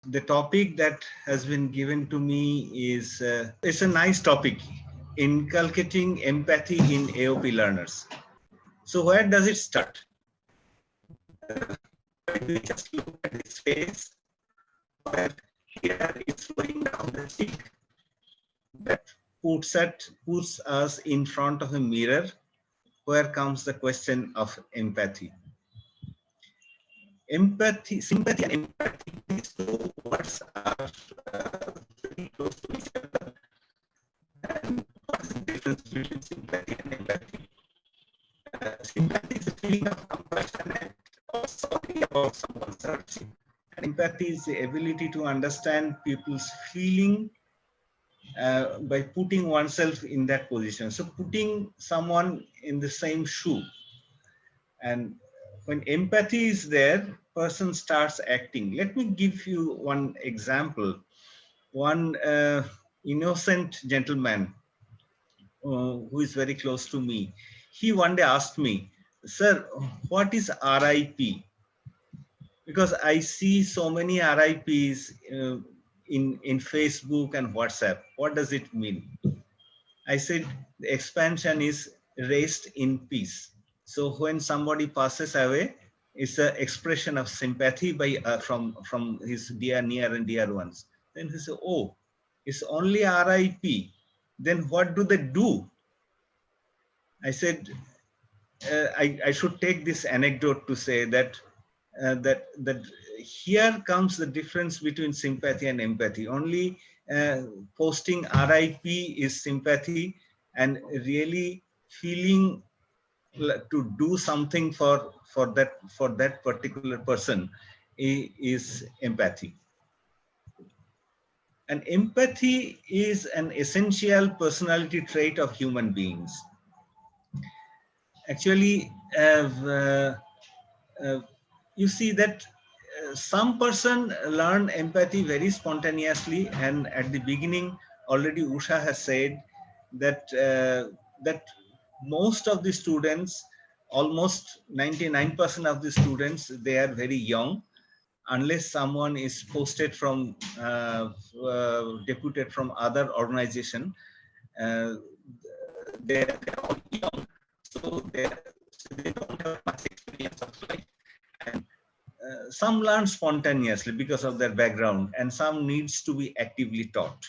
the topic that has been given to me is, it's a nice topic, inculcating empathy in AOP learners. So where does it start? When we just look at his face, where here it's flowing down the cheek, that puts us in front of a mirror, where comes the question of empathy. Empathy, sympathy and empathy, these two words are very close to each other. And what is the difference between sympathy and empathy? Sympathy is a feeling of compassion or sorry about someone's hardship. And empathy is the ability to understand people's feeling by putting oneself in that position. So putting someone in the same shoe. And when empathy is there, person starts acting. Let me give you one example. One innocent gentleman who is very close to me, he one day asked me, "Sir, what is RIP?" Because I see so many RIPs in Facebook and WhatsApp. What does it mean? I said, the expansion is rest in peace. So when somebody passes away, it's an expression of sympathy by from his dear, near and dear ones. Then he said, "Oh, it's only RIP. Then what do they do?" I said, I should take this anecdote to say that that here comes the difference between sympathy and empathy. Only posting RIP is sympathy, and really feeling to do something for that particular person is empathy. And empathy is an essential personality trait of human beings. Actually, you see that some person learn empathy very spontaneously, and at the beginning already Usha has said that that most of the students, almost 99% of the students, they are very young, unless someone is posted from deputed from other organization. uh, they're all young, so they don't have much experience of life. And some learn spontaneously because of their background, and some needs to be actively taught.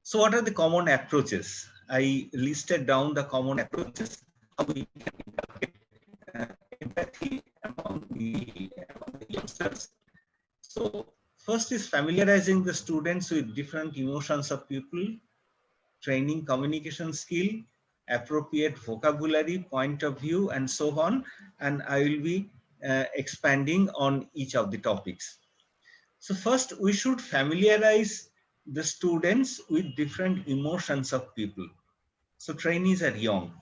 So what are the common approaches? I listed down the common approaches, how we can inculcate empathy among the youngsters. So first is familiarizing the students with different emotions of people, training communication skill, appropriate vocabulary, point of view, and so on. And I will be expanding on each of the topics. So first, we should familiarize the students with different emotions of people. So trainees are young.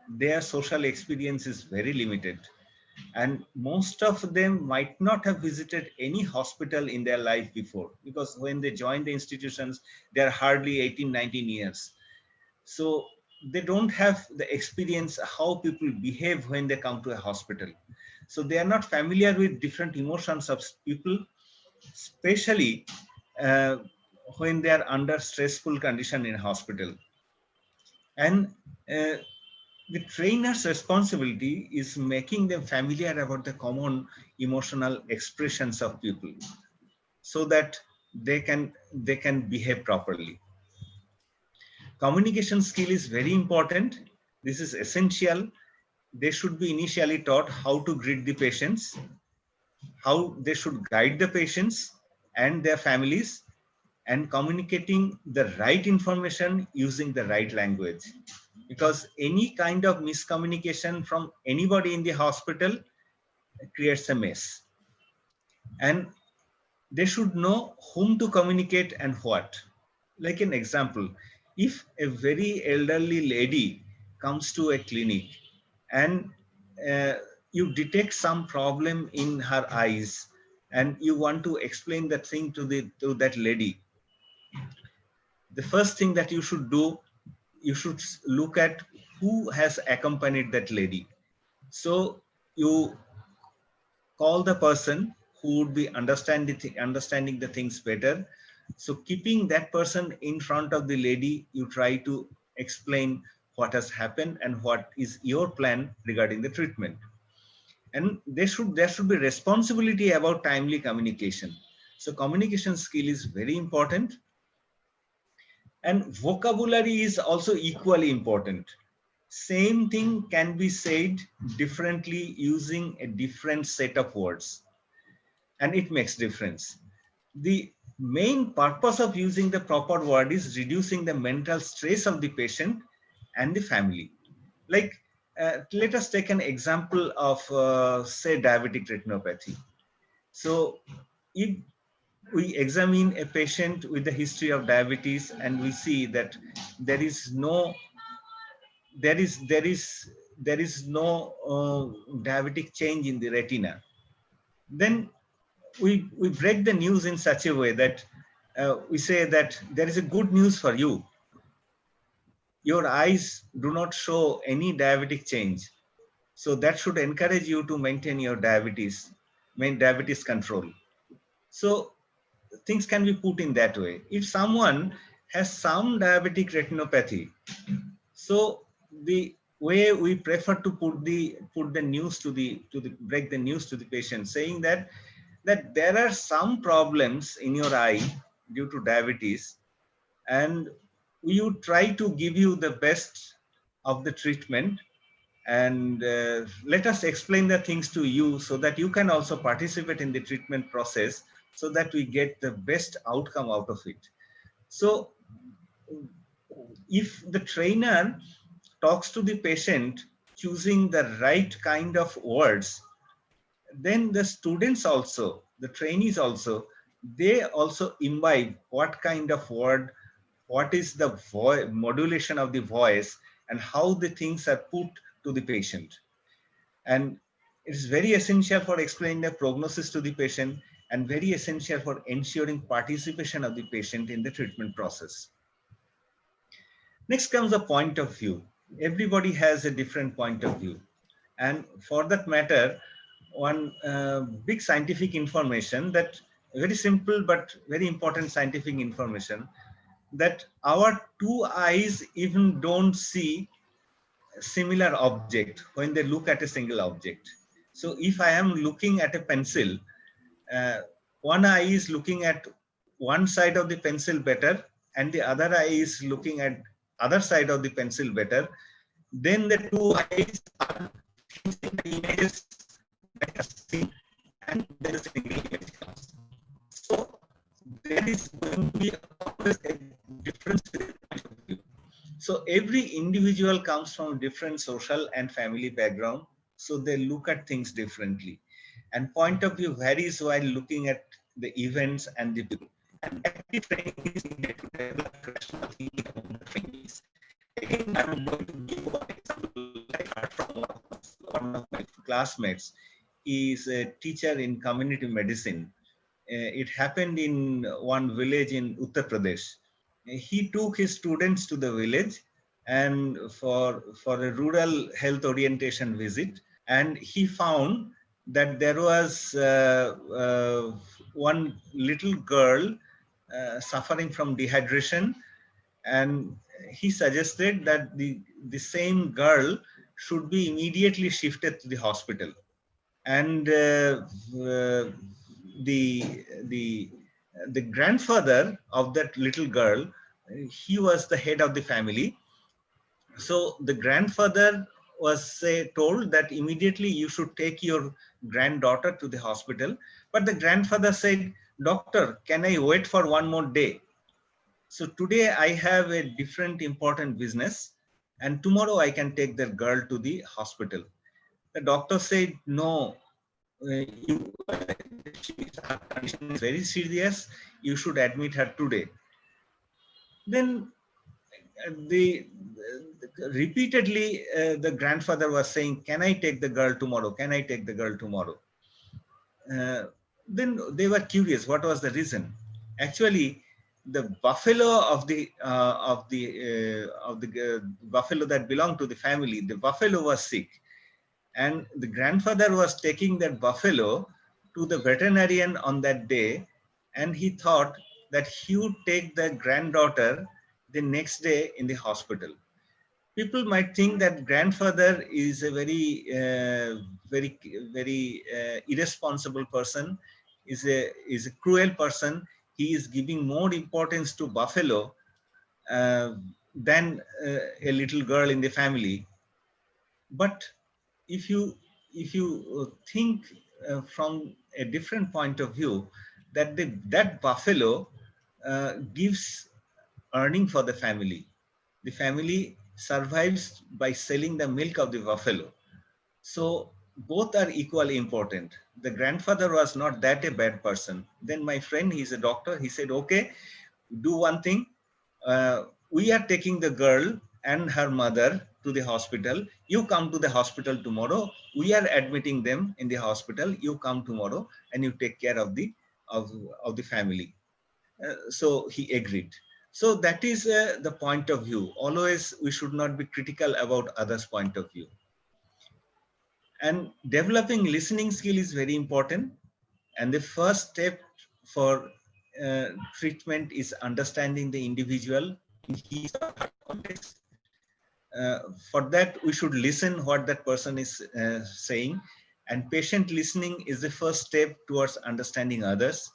Their social experience is very limited. And most of them might not have visited any hospital in their life before, because when they join the institutions, they're hardly 18, 19 years. So they don't have the experience how people behave when they come to a hospital. So they are not familiar with different emotions of people, especially when they are under stressful condition in hospital. And the trainer's responsibility is making them familiar about the common emotional expressions of people, so that they can behave properly. Communication skill is very important. This is essential. They should be initially taught how to greet the patients, how they should guide the patients and their families, and communicating the right information using the right language. Because any kind of miscommunication from anybody in the hospital creates a mess. And they should know whom to communicate and what. Like an example, if a very elderly lady comes to a clinic and uh, you detect some problem in her eyes, and you want to explain that thing to that lady, the first thing that you should do, you should look at who has accompanied that lady. So you call the person who would be understanding the things better. So keeping that person in front of the lady, you try to explain what has happened and what is your plan regarding the treatment. And there should be responsibility about timely communication. So communication skill is very important, and vocabulary is also equally important. Same thing can be said differently using a different set of words, and it makes difference. The main purpose of using the proper word is reducing the mental stress of the patient and the family. Like, let us take an example of, say, diabetic retinopathy. So, if we examine a patient with the history of diabetes and we see that there is no there is there is there is no diabetic change in the retina, then we break the news in such a way that we say that there is a good news for you. Your eyes do not show any diabetic change. So that should encourage you to maintain your diabetes control. So things can be put in that way. If someone has some diabetic retinopathy, so the way we prefer to put the news to the break the news to the patient, saying that there are some problems in your eye due to diabetes, and we would try to give you the best of the treatment, and let us explain the things to you so that you can also participate in the treatment process, so that we get the best outcome out of it. So if the trainer talks to the patient choosing the right kind of words, then the students also, the trainees also, they also imbibe what kind of word, what is the modulation of the voice, and how the things are put to the patient. And it is very essential for explaining the prognosis to the patient, and very essential for ensuring participation of the patient in the treatment process. Next comes the point of view. Everybody has a different point of view. And for that matter, one big scientific information, that very simple but very important scientific information, that our two eyes even don't see similar object when they look at a single object. So if I am looking at a pencil, uh, one eye is looking at one side of the pencil better, and the other eye is looking at other side of the pencil better, then the two eyes are fusing the images like a scene, and there is a single image comes. So there is going to be always a difference in the point of view. So every individual comes from different social and family background, so they look at things differently. And point of view varies while looking at the events and the people. And active training is needed to develop rational thinking among the trainees. Again, I'm going to give one example I heard from one of my classmates. He is a teacher in community medicine. It happened in one village in Uttar Pradesh. He took his students to the village and for a rural health orientation visit, and he found that there was one little girl suffering from dehydration, and he suggested that the same girl should be immediately shifted to the hospital. And the the the grandfather of that little girl, he was the head of the family. So the grandfather was told that immediately you should take your granddaughter to the hospital. But the grandfather said, "Doctor, can I wait for one more day? So today I have a different important business, and tomorrow I can take the girl to the hospital." The doctor said, "No, her condition is very serious. You should admit her today." Then repeatedly the grandfather was saying, "Can I take the girl tomorrow? Can I take the girl tomorrow?" Uh, then they were curious. What was the reason? Actually, the buffalo buffalo that belonged to the family, the buffalo was sick, and the grandfather was taking that buffalo to the veterinarian on that day, and he thought that he would take the granddaughter the next day in the hospital. People might think that grandfather is a very, irresponsible person, is a cruel person. He is giving more importance to buffalo uh, than a little girl in the family. But if you think from a different point of view, that that buffalo gives earning for the family. The family survives by selling the milk of the buffalo. So both are equally important. The grandfather was not that a bad person. Then my friend, he's a doctor, he said, okay, do one thing. We are taking the girl and her mother to the hospital. You come to the hospital tomorrow. We are admitting them in the hospital. You come tomorrow and you take care of of the family. So he agreed. So that is the point of view. Always we should not be critical about others' point of view. And developing listening skill is very important. And the first step for treatment is understanding the individual in his or her context. For that, we should listen what that person is saying. And patient listening is the first step towards understanding others.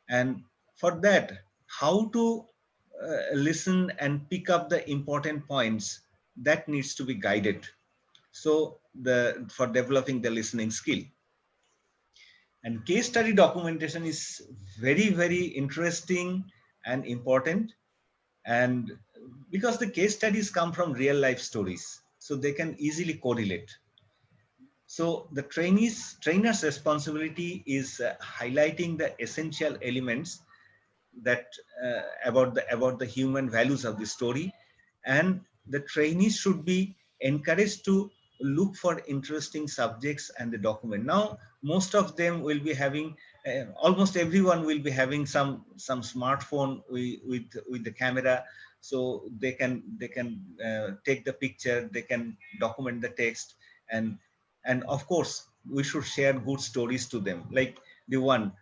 And for that, how to listen and pick up the important points, that needs to be guided. So for developing the listening skill. And case study documentation is very interesting and important. And because the case studies come from real life stories, so they can easily correlate. So the trainer's responsibility is highlighting the essential elements that about the human values of the story, and the trainees should be encouraged to look for interesting subjects and the document. Now most of them will be having almost everyone will be having some smartphone with the camera, so they can take the picture, they can document the text. And of course we should share good stories to them, like the one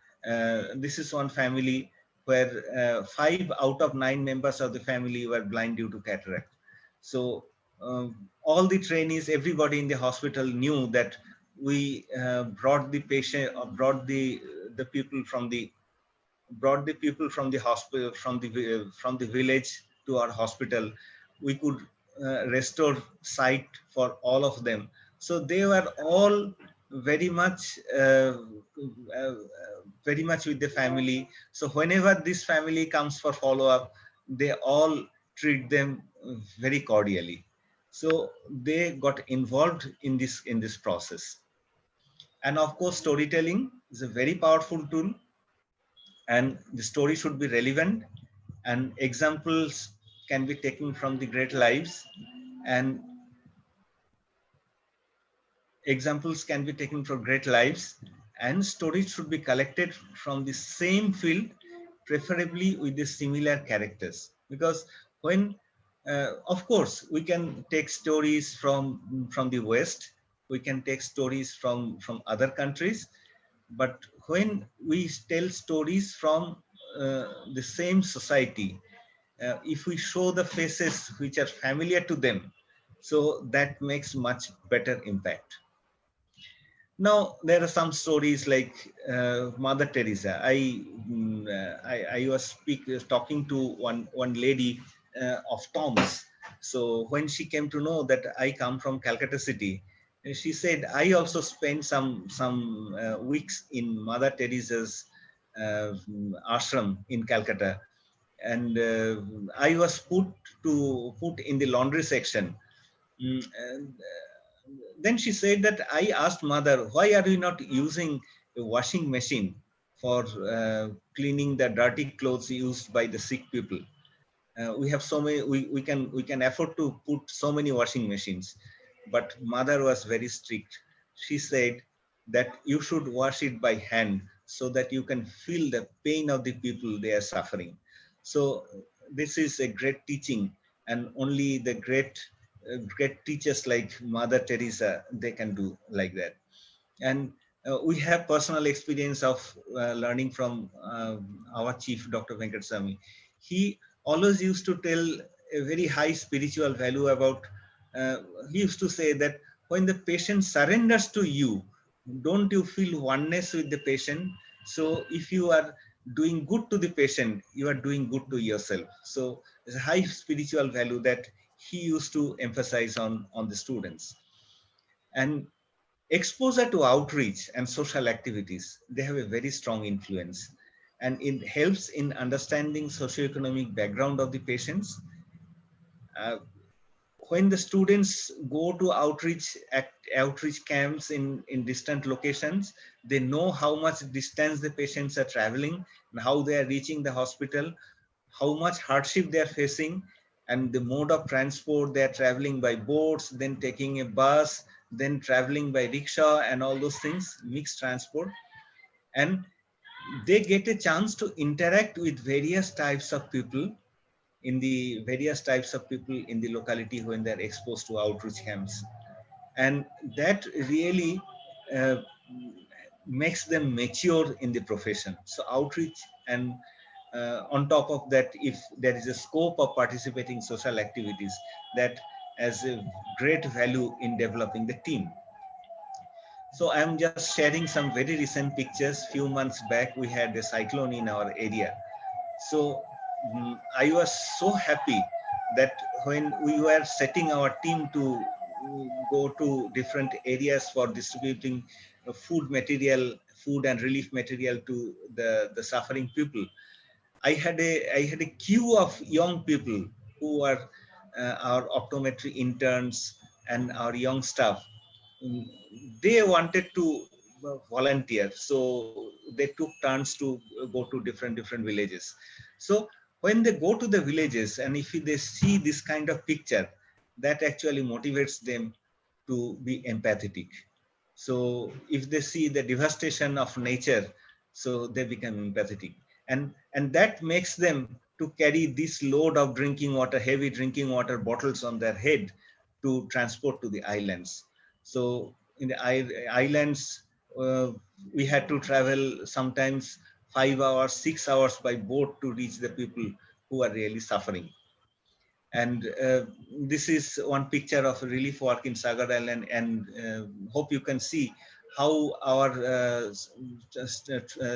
this is one family where 5 out of 9 members of the family were blind due to cataract. So all the trainees, everybody in the hospital knew that we brought the patient, or the people from the brought the people from the hospital, from the village to our hospital. We could restore sight for all of them. So they were all very much uh, very much with the family. So whenever this family comes for follow up, they all treat them very cordially. So they got involved in this process. And of course storytelling is a very powerful tool, and the story should be relevant, and examples can be taken from the great lives, and examples can be taken from great lives, and stories should be collected from the same field, preferably with the similar characters. Because when of course we can take stories from the west, we can take stories from other countries, but when we tell stories from the same society, if we show the faces which are familiar to them, so that makes much better impact. Now there are some stories like Mother Teresa. I was talking to one lady of Tom's. So when she came to know that I come from Calcutta city, she said I also spent some weeks in Mother Teresa's ashram in Calcutta, and I was put in the laundry section. And then she said that I asked mother, why are you not using a washing machine for cleaning the dirty clothes used by the sick people? We have so many, we can afford to put so many washing machines. But mother was very strict. She said that you should wash it by hand so that you can feel the pain of the people they are suffering. So this is a great teaching, and only the great teachers like Mother Teresa, they can do like that. And we have personal experience of learning from our chief, Dr. Venkateswamy. He always used to tell a very high spiritual value about, uh, he used to say that when the patient surrenders to you, don't you feel oneness with the patient? So if you are doing good to the patient, you are doing good to yourself. So there's a high spiritual value that he used to emphasize on the students. And exposure to outreach and social activities, they have a very strong influence, and it helps in understanding socioeconomic background of the patients. Uh, when the students go to outreach camps in distant locations, they know how much distance the patients are traveling and how they are reaching the hospital, how much hardship they are facing, and the mode of transport. They are traveling by boats, then taking a bus, then traveling by rickshaw and all those things, mixed transport. And they get a chance to interact with various types of people in the locality when they're exposed to outreach camps. And that really uh, makes them mature in the profession. So outreach, and on top of that, if there is a scope of participating social activities, that has a great value in developing the team. So I'm just sharing some very recent pictures. Few months back, we had a cyclone in our area. So I was so happy that when we were setting our team to go to different areas for distributing food and relief material to the suffering people, I had a queue of young people who are our optometry interns and our young staff. Mm, they wanted to volunteer, so they took turns to go to different villages. So when they go to the villages, and if they see this kind of picture, that actually motivates them to be empathetic. So if they see the devastation of nature, so they become empathetic, and that makes them to carry this load of drinking water, heavy drinking water bottles on their head to transport to the islands. So in the islands, we had to travel sometimes 5 hours, 6 hours by boat to reach the people who are really suffering. And this is one picture of relief work in Sagar Island, and hope you can see how our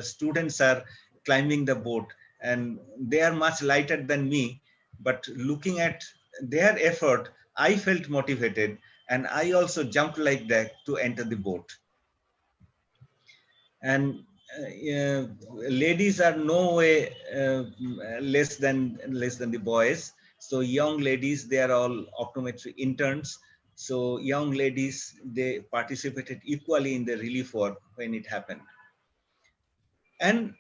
students are climbing the boat, and they are much lighter than me, but looking at their effort, I felt motivated, and I also jumped like that to enter the boat. And ladies are no way less than the boys. So young ladies, they are all optometry interns. So young ladies, they participated equally in the relief work when it happened. And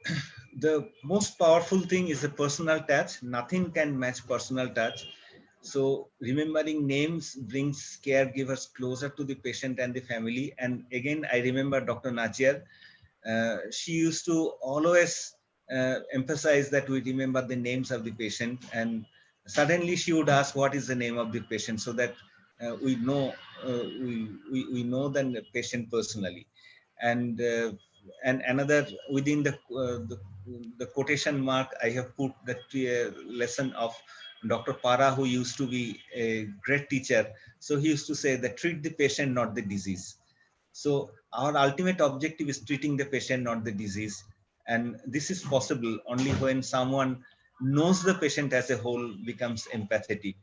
the most powerful thing is the personal touch. Nothing can match personal touch. So remembering names brings caregivers closer to the patient and the family. And again, I remember Dr. Najir. She used to always emphasize that we remember the names of the patient, and suddenly she would ask what is the name of the patient, so that we know we know the patient personally. And uh, and another within the quotation mark, I have put the lesson of Dr. Para, who used to be a great teacher. So he used to say that treat the patient, not the disease. So our ultimate objective is treating the patient, not the disease. And this is possible only when someone knows the patient as a whole, becomes empathetic.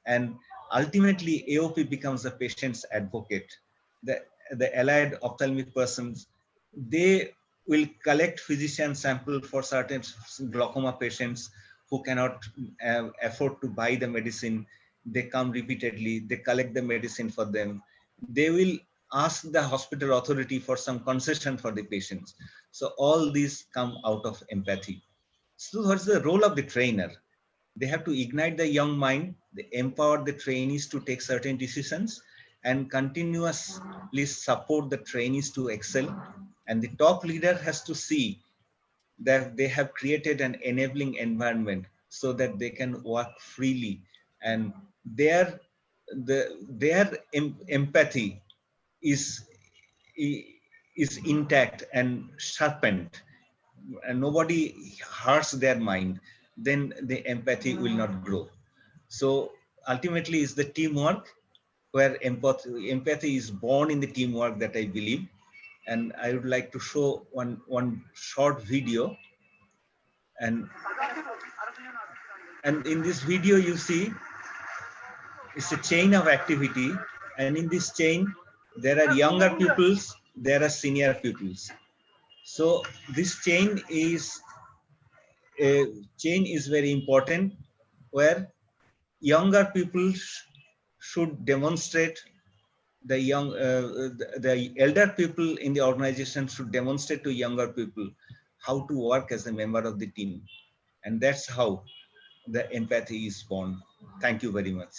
And ultimately, AOP becomes the patient's advocate. The, the allied ophthalmic persons, they will collect physician sample for certain glaucoma patients who cannot afford to buy the medicine. They come repeatedly, they collect the medicine for them. They will ask the hospital authority for some concession for the patients. So all these come out of empathy. So what's the role of the trainer? They have to ignite the young mind, they empower the trainees to take certain decisions, and continuously support the trainees to excel. And the top leader has to see that they have created an enabling environment so that they can work freely, and their empathy is is intact and sharpened, and nobody hurts their mind, then the empathy will not grow. So ultimately, it's the teamwork where empathy is born in the teamwork that I believe. And I would like to show one short video, and in this video you see it's a chain of activity, and in this chain there are younger pupils, there are senior pupils. So this chain is very important, where younger people should demonstrate, the elder people in the organization should demonstrate to younger people how to work as a member of the team, and that's how the empathy is born. Thank you very much.